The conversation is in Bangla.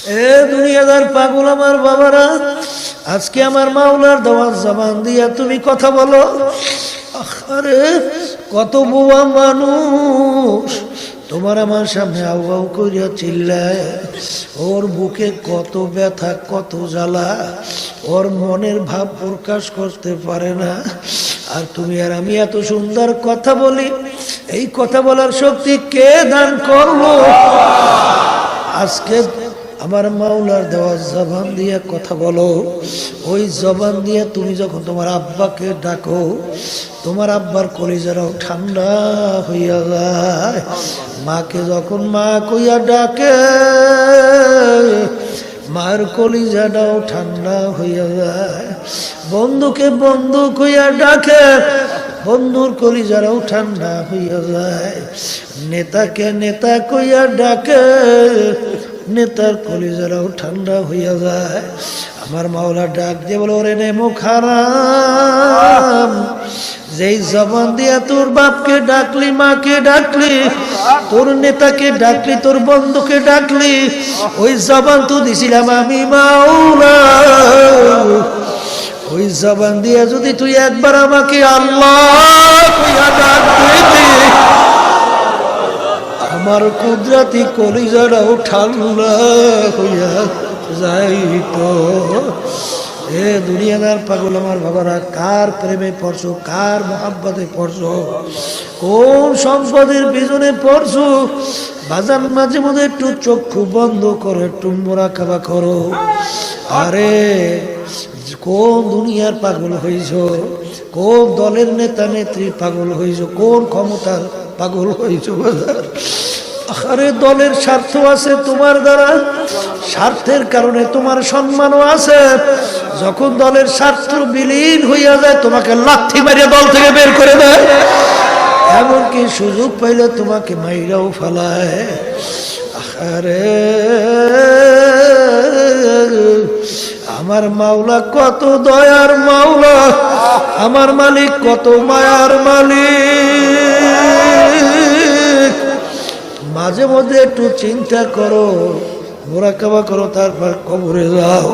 এ দুনিয়াদার পাগল আমার বাবারা, আজকে আমার মাওলার দেওয়া জবান দিয়া তুমি কথা বলো। আরে কত বুয়া মানুষ তোমার আমার সামনে আউ আউ করিয়া চিল্লায়, ওর বুকে কত ব্যথা কত জ্বালা, ওর মনের ভাব প্রকাশ করতে পারে না। আর তুমি আর আমি এত সুন্দর কথা বলি, এই কথা বলার শক্তি কে দান করলো? আজকে আমার মাওলার দেওয়া জবান দিয়ে কথা বলো। ওই জবান দিয়ে তুমি যখন তোমার আব্বাকে ডাকো, তোমার আব্বার কলিজারাও ঠান্ডা হইয়া যায়। মাকে যখন মা কইয়া ডাকে, মার কলিজাটাও ঠান্ডা হইয়া যায়। বন্ধুকে বন্ধু কইয়া ডাকে, বন্ধুর কলিজারাও ঠান্ডা হইয়া যায়। নেতাকে নেতা কইয়া ডাকে, নেতার কলিজারাও ঠান্ডা হইয়া যায়। আমার মাওলা ডাক দিয়ে বলো, ওরে নেমুখ হারাম, যেই জবান দিয়া তোর বাপকে ডাকলি, মাকে ডাকলি, তোর নেতাকে ডাকলি, তোর বন্ধুকে ডাকলি, ওই জবান তো দিছিলাম আমি মাওলা। ওই জবান দিয়া যদি তুই একবার আমাকে আল্লাহ কইয়া ডাক দিতি, আমার কুদরতি কলিজাটাও ঠান্ডা হইয়া যাইতো। এ দুনিয়াদার পাগল আমার বাবারা, কার প্রেমে পড়ছো, কার মোহাব্বতে পড়ছো, কোন সম্পদের পিছনে পড়ছো? বাজার মাঝে মধ্যে একটু চক্ষু বন্ধ করে একটু মোরাকাবা করো। আরে কোন দুনিয়ার পাগল হইছ, কোন দলের নেতা নেত্রী পাগল হইছ, কোন ক্ষমতার পাগল হইছ? আরে দলের স্বার্থ আছে তোমার দ্বারা, স্বার্থের কারণে তোমার সম্মানও আছে। যখন দলের স্বার্থ বিলীন হইয়া যায়, তোমাকে লাথি মারিয়া দল থেকে বের করে দেয়। এমনকি সুযোগ পাইলে তোমাকে মাইরাও ফেলায়। আরে আমার মাওলা কত দয়ার মাওলা, আমার মালিক কত মায়ার মালিক। মাঝে মধ্যে একটু চিন্তা করো, মোরাকাবা করো, তারপর কবরে যাও।